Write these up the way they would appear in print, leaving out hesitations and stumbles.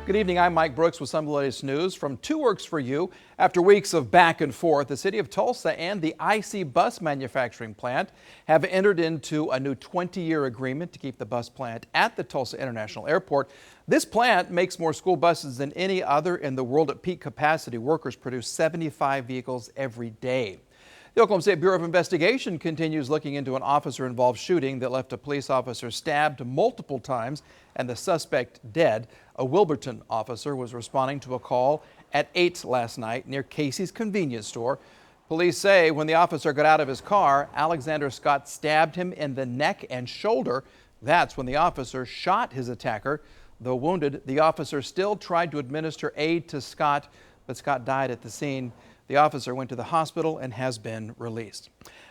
Good evening, I'm Mike Brooks with some of the latest news from Two Works for You. After weeks of back and forth, the city of Tulsa and the IC bus manufacturing plant have entered into a new 20-year agreement to keep the bus plant at the Tulsa International Airport. This plant makes more school buses than any other in the world at peak capacity. Workers produce 75 vehicles every day. The Oklahoma State Bureau of Investigation continues looking into an officer-involved shooting that left a police officer stabbed multiple times and the suspect dead. A WILBURTON officer was responding to a call at 8 last night near Casey's convenience store. Police say when the officer got out of his car, Alexander Scott stabbed him in the neck and shoulder. That's when the officer shot his attacker. Though wounded, the officer still tried to administer aid to Scott, but Scott died at the scene. The officer went to the hospital and has been released.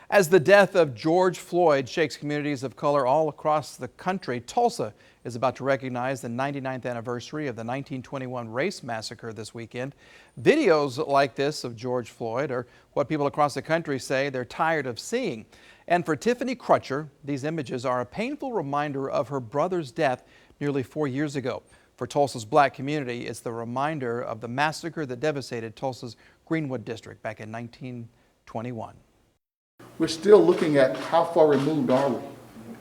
As the death of George Floyd shakes communities of color all across the country, Tulsa is about to recognize the 99th anniversary of the 1921 race massacre this weekend. Videos like this of George Floyd are what people across the country say they're tired of seeing. And for Tiffany Crutcher, these images are a painful reminder of her brother's death nearly 4 years ago. For Tulsa's black community, it's the reminder of the massacre that devastated Tulsa's Greenwood district back in 1921. We're still looking at how far removed are we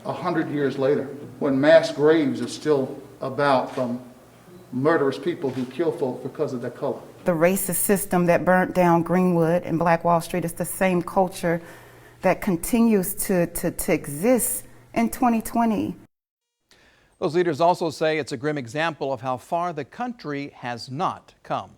100 years later, when mass graves are still about from murderous people who kill folk because of their color. The racist system that burnt down Greenwood and Black Wall Street is the same culture that continues to exist in 2020. Those leaders also say it's a grim example of how far the country has not come.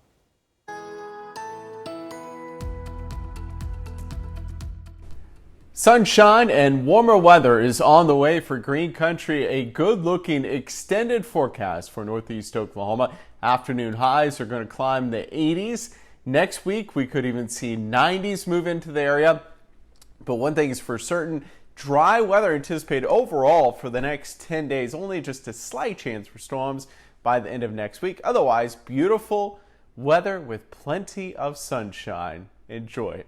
Sunshine and warmer weather is on the way for Green Country. A good-looking extended forecast for northeast Oklahoma. Afternoon highs are going to climb the 80s. Next week, we could even see 90s move into the area. But one thing is for certain, dry weather anticipated overall for the next 10 days. Only just a slight chance for storms by the end of next week. Otherwise, beautiful weather with plenty of sunshine. Enjoy.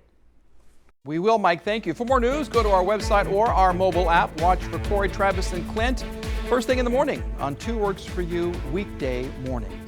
We will, Mike. Thank you. For more news, go to our website or our mobile app. Watch for Corey, Travis, and Clint first thing in the morning on Two Works for You weekday morning.